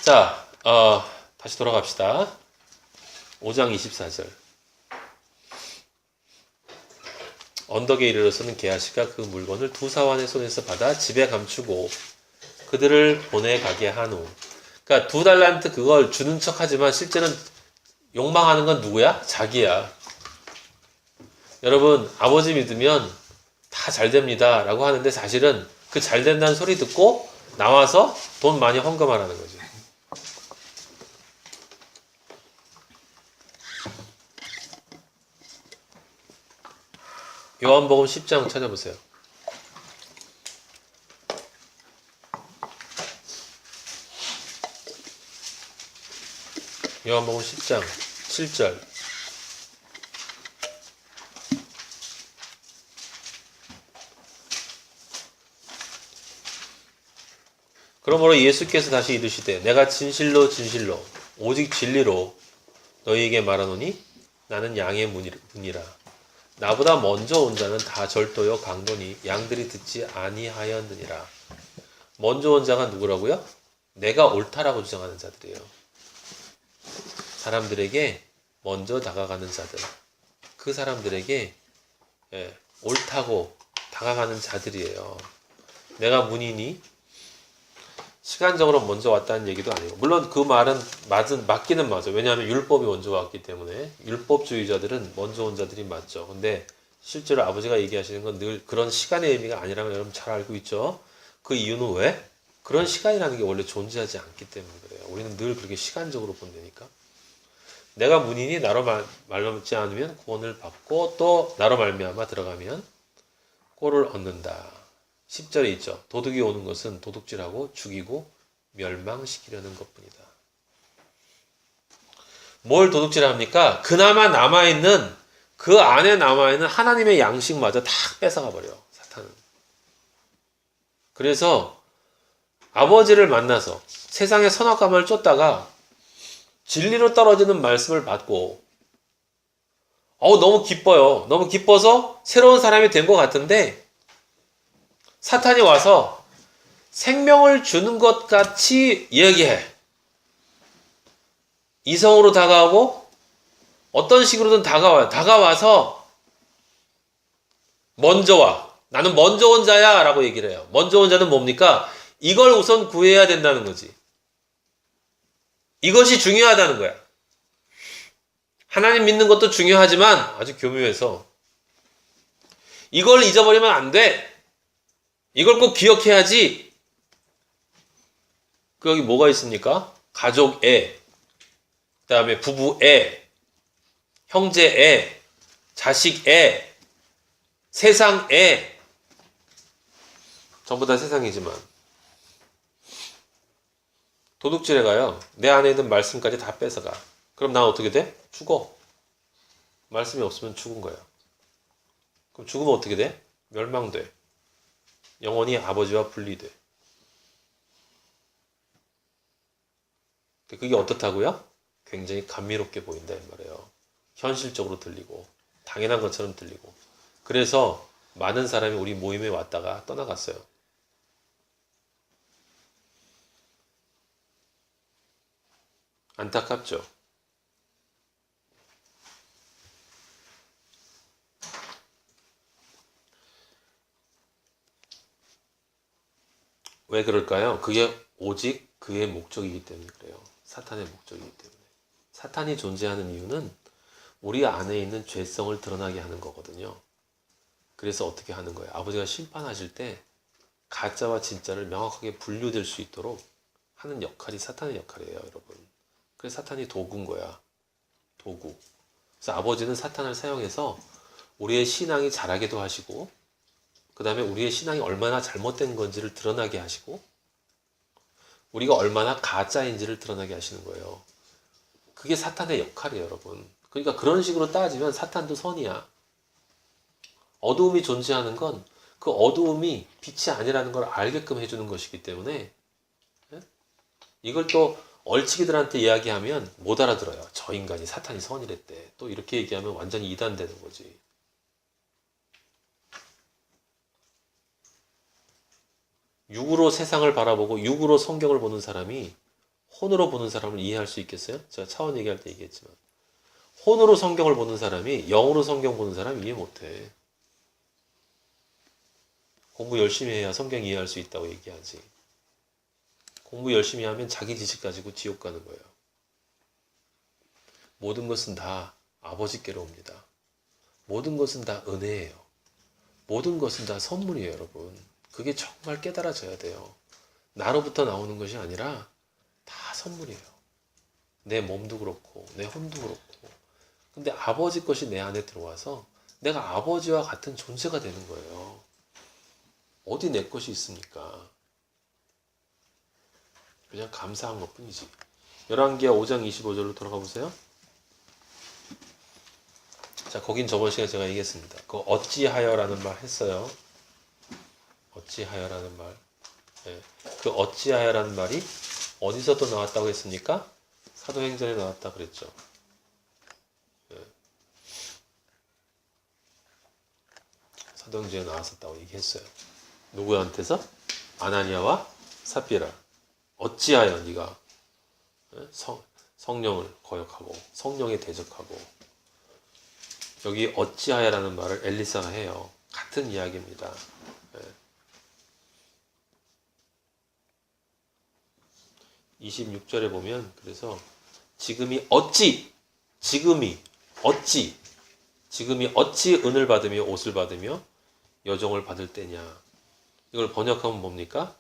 자, 다시 돌아갑시다. 5장 24절. 언덕에 이르러서는 게하시가 그 물건을 두 사환의 손에서 받아 집에 감추고 그들을 보내가게 한 후. 그러니까 2달란트 그걸 주는 척 하지만 실제는 욕망하는 건 누구야? 자기야. 여러분, 아버지 믿으면 다 잘 됩니다 라고 하는데 사실은 그 잘 된다는 소리 듣고 나와서 돈 많이 헌금하라는 거지. 요한복음 10장 찾아보세요. 요한복음 10장 7절. 그러므로 예수께서 다시 이르시되 내가 진실로 진실로 오직 진리로 너희에게 말하노니 나는 양의 문이라. 나보다 먼저 온 자는 다 절도요 강도니 양들이 듣지 아니하였느니라. 먼저 온 자가 누구라고요? 내가 옳다라고 주장하는 자들이에요. 사람들에게 먼저 다가가는 자들. 그 사람들에게 옳다고 다가가는 자들이에요. 내가 문이니 시간적으로 먼저 왔다는 얘기도 아니고, 물론 그 말은 맞기는 맞아. 왜냐하면 율법이 먼저 왔기 때문에 율법주의자들은 먼저 온 자들이 맞죠. 근데 실제로 아버지가 얘기하시는 건 늘 그런 시간의 의미가 아니라는 걸 여러분 잘 알고 있죠. 그 이유는 왜? 그런 시간이라는 게 원래 존재하지 않기 때문에 그래요. 우리는 늘 그렇게 시간적으로 본다니까. 내가 문이니 나로 말미암지 않으면 구원을 받고 또 나로 말미암아 들어가면 꼴을 얻는다. 10절에 있죠. 도둑이 오는 것은 도둑질하고 죽이고 멸망시키려는 것뿐이다. 뭘 도둑질합니까? 그나마 남아있는 그 안에 남아있는 하나님의 양식마저 다 뺏어가 버려. 사탄은. 그래서 아버지를 만나서 세상의 선악감을 쫓다가 진리로 떨어지는 말씀을 받고 너무 기뻐요. 너무 기뻐서 새로운 사람이 된 것 같은데 사탄이 와서 생명을 주는 것 같이 이야기해. 이성으로 다가오고 어떤 식으로든 다가와요. 다가와서 먼저 와. 나는 먼저 온 자야 라고 얘기를 해요. 먼저 온 자는 뭡니까? 이걸 우선 구해야 된다는 거지. 이것이 중요하다는 거야. 하나님 믿는 것도 중요하지만 아주 교묘해서 이걸 잊어버리면 안 돼. 이걸 꼭 기억해야지. 여기 뭐가 있습니까? 가족애, 그 다음에 부부애, 형제애, 자식애, 세상애. 전부 다 세상이지만 도둑질해 가요. 내 안에 있는 말씀까지 다 뺏어가. 그럼 난 어떻게 돼? 죽어. 말씀이 없으면 죽은 거야. 그럼 죽으면 어떻게 돼? 멸망돼. 영원히 아버지와 분리돼. 그게 어떻다고요? 굉장히 감미롭게 보인다 이 말이에요. 현실적으로 들리고 당연한 것처럼 들리고. 그래서 많은 사람이 우리 모임에 왔다가 떠나갔어요. 안타깝죠. 왜 그럴까요? 그게 오직 그의 목적이기 때문에 그래요. 사탄의 목적이기 때문에. 사탄이 존재하는 이유는 우리 안에 있는 죄성을 드러나게 하는 거거든요. 그래서 어떻게 하는 거예요? 아버지가 심판하실 때 가짜와 진짜를 명확하게 분류될 수 있도록 하는 역할이 사탄의 역할이에요, 여러분. 그래서 사탄이 도구인 거야. 도구. 그래서 아버지는 사탄을 사용해서 우리의 신앙이 자라게도 하시고, 그 다음에 우리의 신앙이 얼마나 잘못된 건지를 드러나게 하시고, 우리가 얼마나 가짜인지를 드러나게 하시는 거예요. 그게 사탄의 역할이에요, 여러분. 그러니까 그런 식으로 따지면 사탄도 선이야. 어두움이 존재하는 건 그 어두움이 빛이 아니라는 걸 알게끔 해주는 것이기 때문에 이걸 또 얼치기들한테 이야기하면 못 알아들어요. 저 인간이 사탄이 선이랬대. 또 이렇게 얘기하면 완전히 이단되는 거지. 육으로 세상을 바라보고 육으로 성경을 보는 사람이 혼으로 보는 사람을 이해할 수 있겠어요? 제가 차원 얘기할 때 얘기했지만 혼으로 성경을 보는 사람이 영으로 성경 보는 사람 이해 못해. 공부 열심히 해야 성경 이해할 수 있다고 얘기하지. 공부 열심히 하면 자기 지식 가지고 지옥 가는 거예요. 모든 것은 다 아버지께로 옵니다. 모든 것은 다 은혜예요. 모든 것은 다 선물이에요, 여러분. 그게 정말 깨달아져야 돼요. 나로부터 나오는 것이 아니라 다 선물이에요. 내 몸도 그렇고 내 혼도 그렇고. 근데 아버지 것이 내 안에 들어와서 내가 아버지와 같은 존재가 되는 거예요. 어디 내 것이 있습니까? 그냥 감사한 것뿐이지. 열왕기하 5장 25절로 돌아가 보세요. 자, 거긴 저번 시간에 제가 얘기했습니다. 그 어찌하여라는 말 했어요. 어찌하여라는 말. 네. 그 어찌하여라는 말이 어디서 또 나왔다고 했습니까? 사도행전에 나왔다 그랬죠. 네. 사도행전에 나왔었다고 얘기했어요. 누구한테서? 아나니아와 삽비라. 어찌하여 네가 성령을 거역하고 성령에 대적하고. 여기 어찌하여라는 말을 엘리사가 해요. 같은 이야기입니다. 26절에 보면 그래서 지금이 어찌 은을 받으며 옷을 받으며 여종을 받을 때냐. 이걸 번역하면 뭡니까?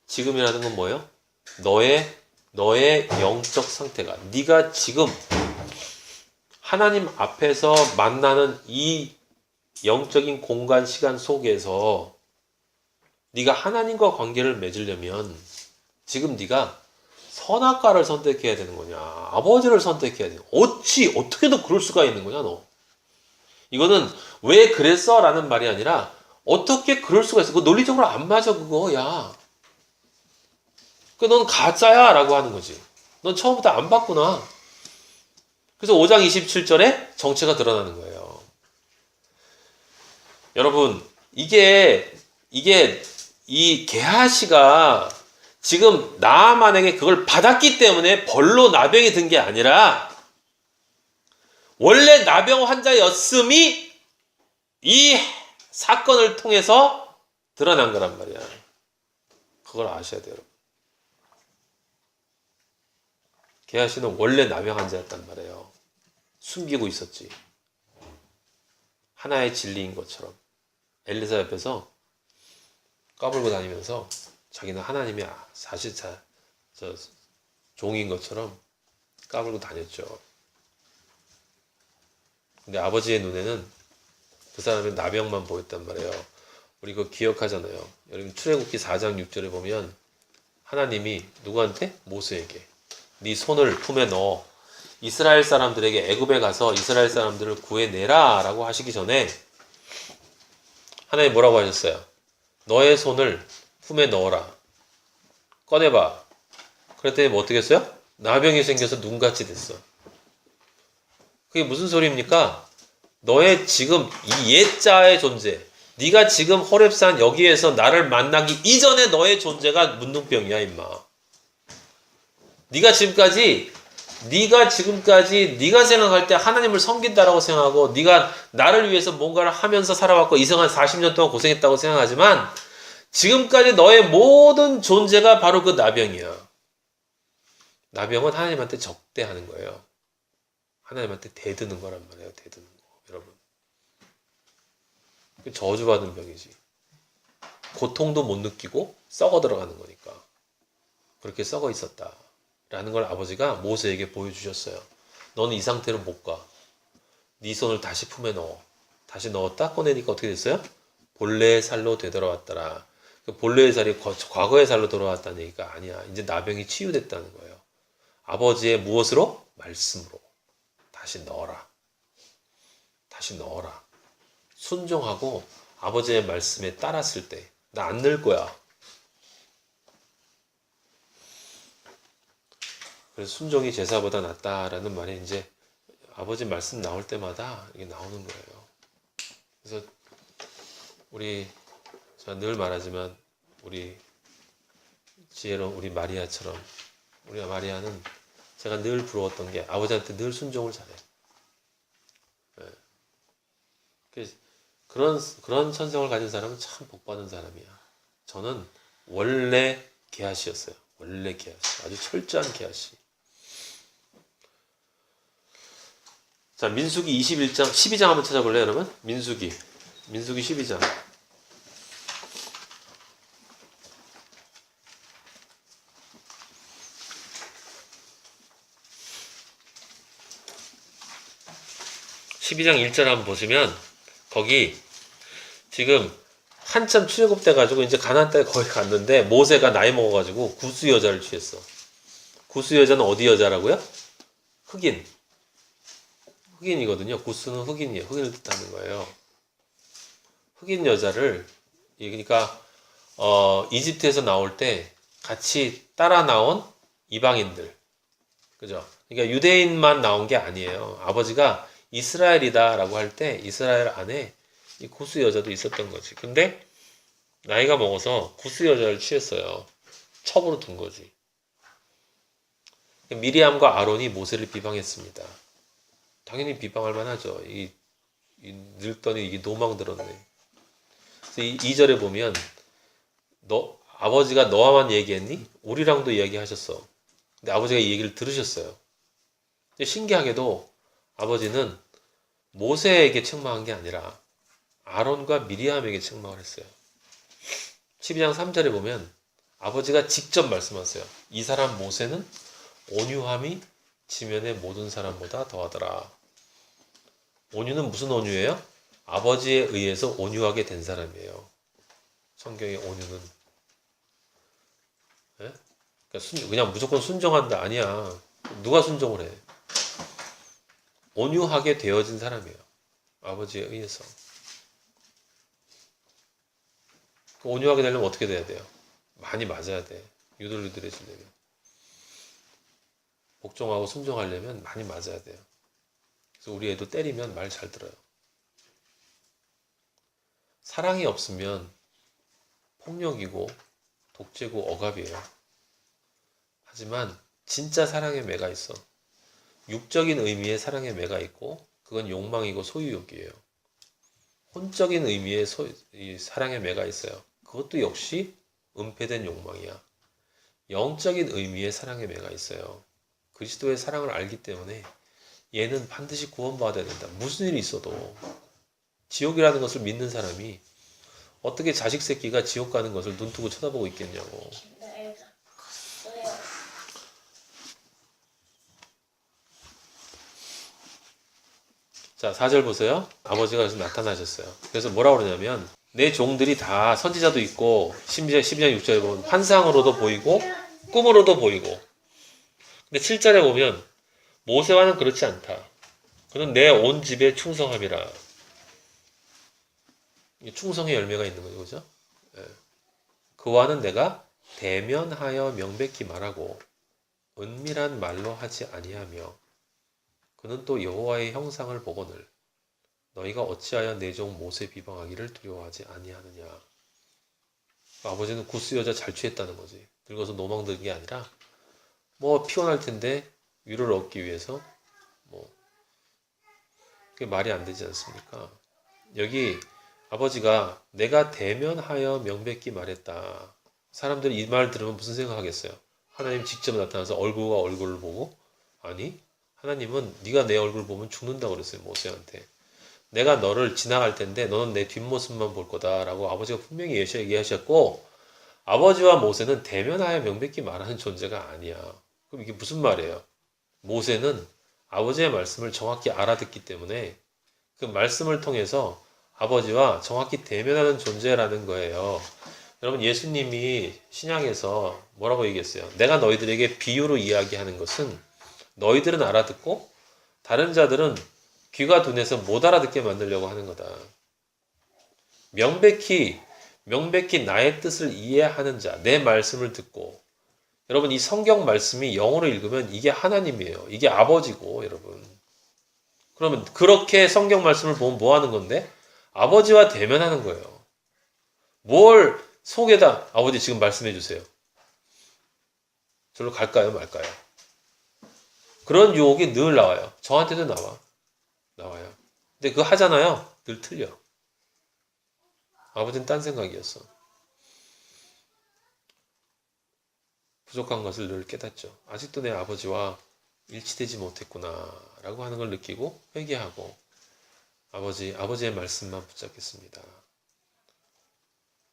지금이라는 건 뭐예요? 너의 영적 상태가, 네가 지금 하나님 앞에서 만나는 이 영적인 공간 시간 속에서 네가 하나님과 관계를 맺으려면 지금 네가 선악과를 선택해야 되는 거냐, 아버지를 선택해야 되는 거냐. 어떻게 너 그럴 수가 있는 거냐, 너. 이거는 왜 그랬어? 라는 말이 아니라 어떻게 그럴 수가 있어. 그거 논리적으로 안 맞아, 그거. 야, 넌 가짜야 라고 하는 거지. 넌 처음부터 안 봤구나. 그래서 5장 27절에 정체가 드러나는 거예요. 여러분, 이게 이 게하시가 지금 나아만에게 그걸 받았기 때문에 벌로 나병이 든 게 아니라 원래 나병 환자였음이 이 사건을 통해서 드러난 거란 말이야. 그걸 아셔야 돼요, 여러분. 게하시는 원래 나병 환자였단 말이에요. 숨기고 있었지. 하나의 진리인 것처럼 엘리사 옆에서 까불고 다니면서 자기는 하나님이 사실 저 종인 것처럼 까불고 다녔죠. 근데 아버지의 눈에는 그 사람의 나병만 보였단 말이에요. 우리 그거 기억하잖아요. 여러분 출애굽기 4장 6절에 보면 하나님이 누구한테? 모세에게 네 손을 품에 넣어 이스라엘 사람들에게 애굽에 가서 이스라엘 사람들을 구해내라 라고 하시기 전에 하나님 뭐라고 하셨어요? 너의 손을 품에 넣어라. 꺼내봐. 그랬더니 뭐 어떻게 했어요? 나병이 생겨서 눈같이 됐어. 그게 무슨 소리입니까? 너의 지금 이 옛자의 존재, 네가 지금 호렙산 여기에서 나를 만나기 이전에 너의 존재가 문둥병이야, 임마. 네가 지금까지 네가 생각할 때 하나님을 섬긴다라고 생각하고 네가 나를 위해서 뭔가를 하면서 살아왔고 이성한 40년 동안 고생했다고 생각하지만 지금까지 너의 모든 존재가 바로 그 나병이야. 나병은 하나님한테 적대하는 거예요. 하나님한테 대드는 거란 말이에요. 대드는 거. 여러분. 저주받은 병이지. 고통도 못 느끼고 썩어 들어가는 거니까. 그렇게 썩어 있었다. 라는 걸 아버지가 모세에게 보여주셨어요. 너는 이 상태로 못 가. 네 손을 다시 품에 넣어. 다시 넣었다 꺼내니까 어떻게 됐어요? 본래의 살로 되돌아왔더라. 그 본래의 살이 과거의 살로 돌아왔다는 얘기가 아니야. 이제 나병이 치유됐다는 거예요. 아버지의 무엇으로? 말씀으로. 다시 넣어라. 다시 넣어라. 순종하고 아버지의 말씀에 따랐을 때 나 안 늘 거야. 그래서 순종이 제사보다 낫다라는 말이 이제 아버지 말씀 나올 때마다 이게 나오는 거예요. 그래서 제가 늘 말하지만 우리 지혜로운 우리 마리아처럼 우리가 마리아는 제가 늘 부러웠던 게 아버지한테 늘 순종을 잘해. 예. 그런 천성을 가진 사람은 참 복받은 사람이야. 저는 원래 계하시였어요. 원래 계하시. 아주 철저한 계하시. 자, 민수기 21장, 12장 한번 찾아볼래요, 여러분? 민수기 12장. (12장) 1절 한번 보시면 거기 지금 한참 출애굽돼 가지고 이제 가나안 땅에 거의 갔는데 모세가 나이 먹어가지고 구스 여자를 취했어. 구스 여자는 어디 여자라고요? 흑인이거든요. 구스는 흑인이에요. 흑인을 뜻하는 거예요. 흑인 여자를, 그러니까 이집트에서 나올 때 같이 따라 나온 이방인들, 그죠? 그러니까 유대인만 나온 게 아니에요. 아버지가 이스라엘이다라고 할 때 이스라엘 안에 이 구스 여자도 있었던 거지. 근데 나이가 먹어서 구스 여자를 취했어요. 첩으로 둔 거지. 미리암과 아론이 모세를 비방했습니다. 당연히 비방할 만하죠. 이 늙더니 이게 노망 들었네. 그래서 이 2절에 보면 아버지가 너와만 얘기했니? 우리랑도 이야기하셨어. 근데 아버지가 이 얘기를 들으셨어요. 근데 신기하게도 아버지는 모세에게 책망한 게 아니라 아론과 미리암에게 책망을 했어요. 12장 3절에 보면 아버지가 직접 말씀하세요. 이 사람 모세는 온유함이 지면의 모든 사람보다 더하더라. 온유는 무슨 온유예요? 아버지에 의해서 온유하게 된 사람이에요. 성경의 온유는. 네? 그냥 무조건 순종한다. 아니야. 누가 순종을 해? 온유하게 되어진 사람이에요. 아버지에 의해서. 온유하게 되려면 어떻게 돼야 돼요? 많이 맞아야 돼. 유들유들해지려면. 복종하고 순종하려면 많이 맞아야 돼요. 그래서 우리 애도 때리면 말 잘 들어요. 사랑이 없으면 폭력이고 독재고 억압이에요. 하지만 진짜 사랑의 매가 있어. 육적인 의미의 사랑의 매가 있고 그건 욕망이고 소유욕이에요. 혼적인 의미의 이 사랑의 매가 있어요. 그것도 역시 은폐된 욕망이야. 영적인 의미의 사랑의 매가 있어요. 그리스도의 사랑을 알기 때문에 얘는 반드시 구원받아야 된다. 무슨 일이 있어도 지옥이라는 것을 믿는 사람이 어떻게 자식 새끼가 지옥 가는 것을 눈뜨고 쳐다보고 있겠냐고. 자, 4절 보세요. 아버지가 그래서 나타나셨어요. 그래서 뭐라고 그러냐면 내 종들이 다 선지자도 있고 12장 6절에 보면 환상으로도 보이고 꿈으로도 보이고. 근데 7절에 보면 모세와는 그렇지 않다. 그는 내 온 집에 충성함이라. 충성의 열매가 있는 거죠. 그죠? 예. 그와는 내가 대면하여 명백히 말하고 은밀한 말로 하지 아니하며 그는 또 여호와의 형상을 보거늘 너희가 어찌하여 내 종 모세 비방하기를 두려워하지 아니하느냐. 아버지는 구스 여자 잘 취했다는 거지. 늙어서 노망 든 게 아니라 뭐 피곤할 텐데 위로를 얻기 위해서 뭐 그게 말이 안 되지 않습니까? 여기 아버지가 내가 대면하여 명백히 말했다. 사람들이 이 말 들으면 무슨 생각하겠어요? 하나님 직접 나타나서 얼굴과 얼굴을 보고? 아니, 하나님은 네가 내 얼굴 보면 죽는다고 그랬어요. 모세한테. 내가 너를 지나갈 텐데 너는 내 뒷모습만 볼 거다라고 아버지가 분명히 얘기하셨고 아버지와 모세는 대면하여 명백히 말하는 존재가 아니야. 그럼 이게 무슨 말이에요? 모세는 아버지의 말씀을 정확히 알아듣기 때문에 그 말씀을 통해서 아버지와 정확히 대면하는 존재라는 거예요. 여러분 예수님이 신약에서 뭐라고 얘기했어요? 내가 너희들에게 비유로 이야기하는 것은 너희들은 알아듣고 다른 자들은 귀가 둔해서 못 알아듣게 만들려고 하는 거다. 명백히 나의 뜻을 이해하는 자, 내 말씀을 듣고 여러분 이 성경 말씀이 영어로 읽으면 이게 하나님이에요. 이게 아버지고 여러분. 그러면 그렇게 성경 말씀을 보면 뭐 하는 건데? 아버지와 대면하는 거예요. 뭘 속에다 아버지 지금 말씀해 주세요. 저로 갈까요, 말까요? 그런 유혹이 늘 나와요. 저한테도 나와요. 근데 그거 하잖아요. 늘 틀려. 아버지는 딴 생각이었어. 부족한 것을 늘 깨닫죠. 아직도 내 아버지와 일치되지 못했구나 라고 하는 걸 느끼고 회개하고 아버지의 말씀만 붙잡겠습니다.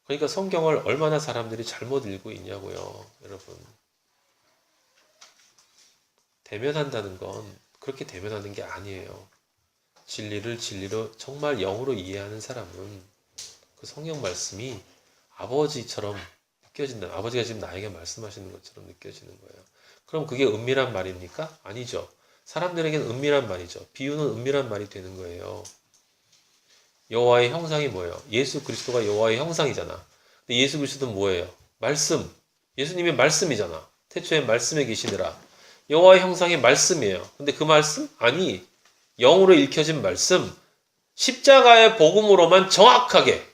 그러니까 성경을 얼마나 사람들이 잘못 읽고 있냐고요, 여러분. 대면한다는 건 그렇게 대면하는 게 아니에요. 진리를 진리로 정말 영으로 이해하는 사람은 그 성경 말씀이 아버지처럼 느껴진다. 아버지가 지금 나에게 말씀하시는 것처럼 느껴지는 거예요. 그럼 그게 은밀한 말입니까? 아니죠. 사람들에게는 은밀한 말이죠. 비유는 은밀한 말이 되는 거예요. 여호와의 형상이 뭐예요? 예수 그리스도가 여호와의 형상이잖아. 근데 예수 그리스도는 뭐예요? 말씀. 예수님이 말씀이잖아. 태초에 말씀에 계시느라. 여호와의 형상이 말씀이에요. 근데 그 말씀? 아니, 영으로 읽혀진 말씀, 십자가의 복음으로만 정확하게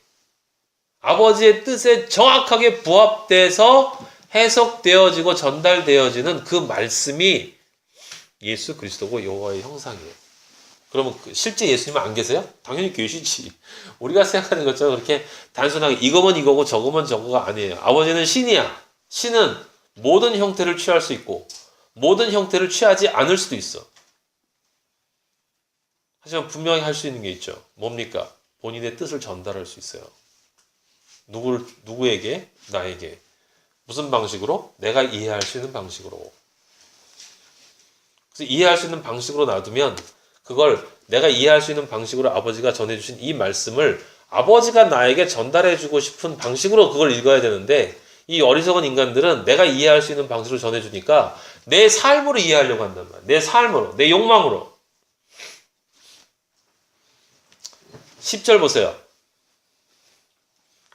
아버지의 뜻에 정확하게 부합돼서 해석되어지고 전달되어지는 그 말씀이 예수 그리스도고 여호와의 형상이에요. 그러면 실제 예수님은 안 계세요? 당연히 계시지. 우리가 생각하는 것처럼 그렇게 단순하게 이거면 이거고 저거면 저거가 아니에요. 아버지는 신이야. 신은 모든 형태를 취할 수 있고 모든 형태를 취하지 않을 수도 있어. 하지만 분명히 할 수 있는 게 있죠. 뭡니까? 본인의 뜻을 전달할 수 있어요. 누구에게? 나에게. 무슨 방식으로? 내가 이해할 수 있는 방식으로. 그래서 이해할 수 있는 방식으로 놔두면 그걸 내가 이해할 수 있는 방식으로 아버지가 전해주신 이 말씀을 아버지가 나에게 전달해주고 싶은 방식으로 그걸 읽어야 되는데 이 어리석은 인간들은 내가 이해할 수 있는 방식으로 전해주니까 내 삶으로 이해하려고 한단 말이야. 내 삶으로, 내 욕망으로. 10절 보세요.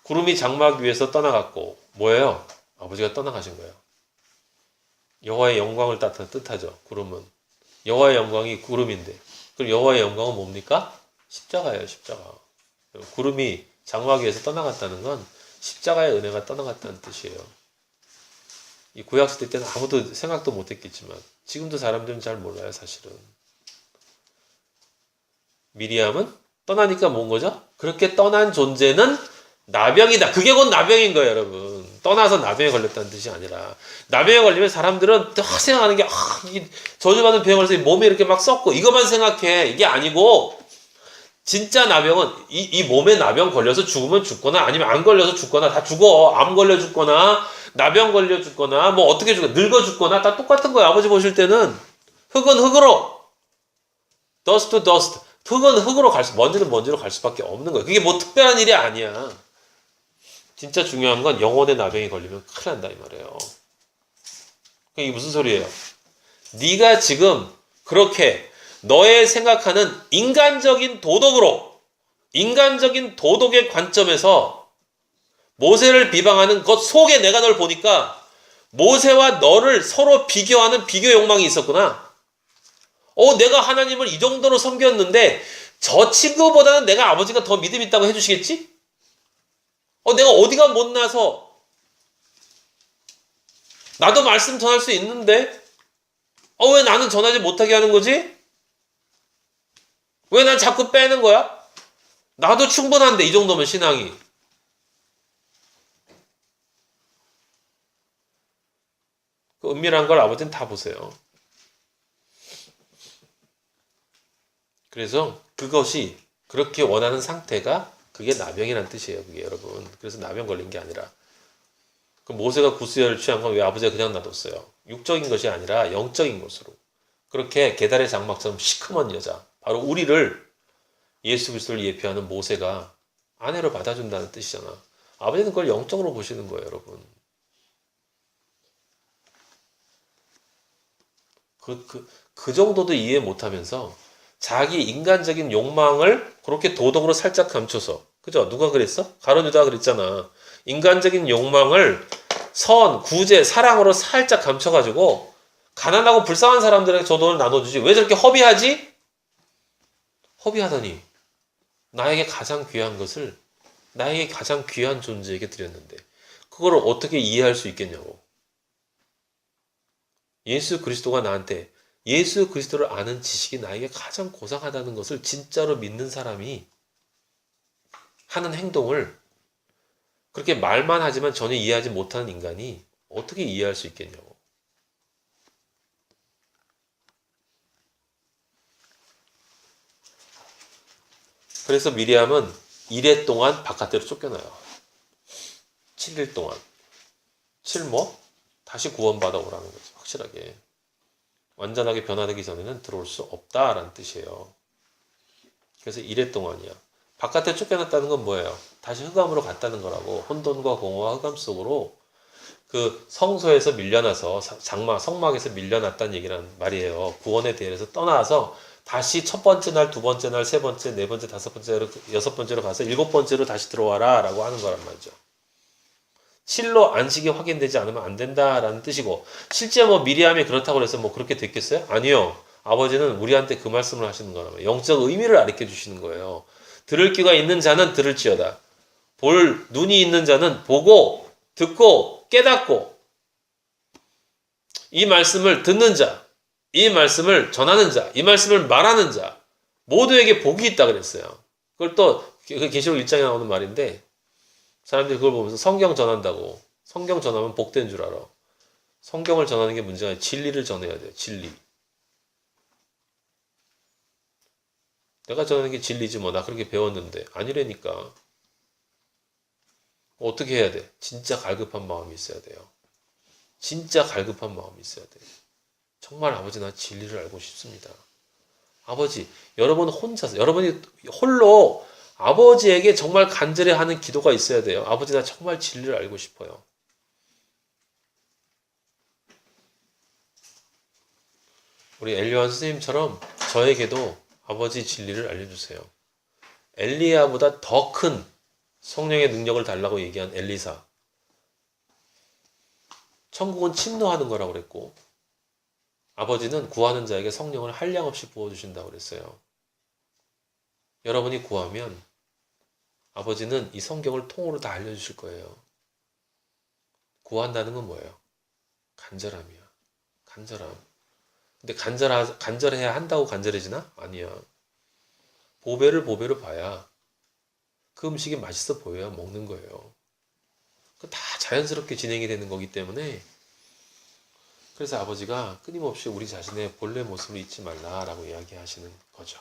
구름이 장막 위에서 떠나갔고 뭐예요? 아버지가 떠나가신 거예요. 여호와의 영광을 뜻하죠. 구름은. 여호와의 영광이 구름인데 그럼 여호와의 영광은 뭡니까? 십자가예요. 십자가. 구름이 장막 위에서 떠나갔다는 건 십자가의 은혜가 떠나갔다는 뜻이에요. 이 구약시대 때는 아무도 생각도 못했겠지만 지금도 사람들은 잘 몰라요. 사실은. 미리암은 떠나니까 뭔 거죠? 그렇게 떠난 존재는 나병이다. 그게 곧 나병인 거예요, 여러분. 떠나서 나병에 걸렸다는 뜻이 아니라 나병에 걸리면 사람들은 또 생각하는 게 저주받은 병을 해서 몸이 이렇게 막 썩고 이것만 생각해. 이게 아니고 진짜 나병은 이 몸에 나병 걸려서 죽으면 죽거나 아니면 안 걸려서 죽거나 다 죽어. 암 걸려 죽거나 나병 걸려 죽거나 뭐 어떻게 죽어 늙어 죽거나 다 똑같은 거예요. 아버지 보실 때는 흙은 흙으로 dust to dust 흙은 흙으로 먼지는 먼지로 갈 수밖에 없는 거예요. 그게 뭐 특별한 일이 아니야. 진짜 중요한 건 영혼의 나병이 걸리면 큰일 난다 이 말이에요. 이게 무슨 소리예요? 네가 지금 그렇게 너의 생각하는 인간적인 도덕의 관점에서 모세를 비방하는 것 속에 내가 널 보니까 모세와 너를 서로 비교하는 비교 욕망이 있었구나. 내가 하나님을 이 정도로 섬겼는데 저 친구보다는 내가 아버지가 더 믿음 있다고 해주시겠지? 내가 어디가 못나서 나도 말씀 전할 수 있는데 왜 나는 전하지 못하게 하는 거지? 왜 난 자꾸 빼는 거야? 나도 충분한데 이 정도면 신앙이. 그 은밀한 걸 아버지는 다 보세요. 그래서 그것이 그렇게 원하는 상태가 그게 나병이라는 뜻이에요. 그게 여러분. 그래서 나병 걸린 게 아니라 그 모세가 구스혈을 취한 건 왜 아버지가 그냥 놔뒀어요? 육적인 것이 아니라 영적인 것으로. 그렇게 계달의 장막처럼 시커먼 여자 바로 우리를 예수 그리스도를 예표하는 모세가 아내로 받아준다는 뜻이잖아. 아버지는 그걸 영적으로 보시는 거예요. 여러분. 그 정도도 이해 못하면서 자기 인간적인 욕망을 그렇게 도덕으로 살짝 감춰서 그죠? 누가 그랬어? 가룟 유다가 그랬잖아. 인간적인 욕망을 선, 구제, 사랑으로 살짝 감춰가지고 가난하고 불쌍한 사람들에게 저 돈을 나눠주지. 왜 저렇게 허비하지? 허비하더니 나에게 가장 귀한 것을 나에게 가장 귀한 존재에게 드렸는데 그걸 어떻게 이해할 수 있겠냐고. 예수 그리스도가 나한테 예수 그리스도를 아는 지식이 나에게 가장 고상하다는 것을 진짜로 믿는 사람이 하는 행동을 그렇게 말만 하지만 전혀 이해하지 못하는 인간이 어떻게 이해할 수 있겠냐고. 그래서 미리암은 이래 동안 바깥으로 쫓겨나요. 7일 동안. 7뭐? 다시 구원받아 오라는 거죠. 확실하게. 완전하게 변화되기 전에는 들어올 수 없다라는 뜻이에요. 그래서 이래 동안이야. 바깥에 쫓겨났다는 건 뭐예요? 다시 흑암으로 갔다는 거라고. 혼돈과 공허와 흑암 속으로 그 성소에서 밀려나서 성막에서 밀려났다는 얘기란 말이에요. 구원에 대해서 떠나서 다시 첫 번째 날, 두 번째 날, 세 번째, 네 번째, 다섯 번째, 여섯 번째로 가서 일곱 번째로 다시 들어와라 라고 하는 거란 말이죠. 실로 안식이 확인되지 않으면 안 된다라는 뜻이고, 실제 뭐 미리암이 그렇다고 해서 뭐 그렇게 됐겠어요? 아니요. 아버지는 우리한테 그 말씀을 하시는 거라면 영적 의미를 가르쳐 주시는 거예요. 들을 귀가 있는 자는 들을지어다. 볼 눈이 있는 자는 보고 듣고 깨닫고, 이 말씀을 듣는 자, 이 말씀을 전하는 자, 이 말씀을 말하는 자 모두에게 복이 있다 그랬어요. 그걸 또 계시록 1장에 나오는 말인데, 사람들이 그걸 보면서 성경 전한다고. 성경 전하면 복된 줄 알아. 성경을 전하는 게 문제가 아니라 진리를 전해야 돼요. 진리. 내가 전하는 게 진리지 뭐. 나 그렇게 배웠는데. 아니라니까. 어떻게 해야 돼? 진짜 갈급한 마음이 있어야 돼요. 진짜 갈급한 마음이 있어야 돼요. 정말 아버지 나 진리를 알고 싶습니다. 아버지, 여러분이 홀로 아버지에게 정말 간절히 하는 기도가 있어야 돼요. 아버지 나 정말 진리를 알고 싶어요. 우리 엘리야 선생님처럼 저에게도 아버지 진리를 알려주세요. 엘리야보다 더 큰 성령의 능력을 달라고 얘기한 엘리사. 천국은 침노하는 거라고 그랬고, 아버지는 구하는 자에게 성령을 한량없이 부어주신다고 그랬어요. 여러분이 구하면 아버지는 이 성경을 통으로 다 알려주실 거예요. 구한다는 건 뭐예요? 간절함이야. 간절함. 근데 간절해야 한다고 간절해지나? 아니야. 보배를 봐야 그 음식이 맛있어 보여야 먹는 거예요. 다 자연스럽게 진행이 되는 거기 때문에, 그래서 아버지가 끊임없이 우리 자신의 본래 모습을 잊지 말라라고 이야기하시는 거죠.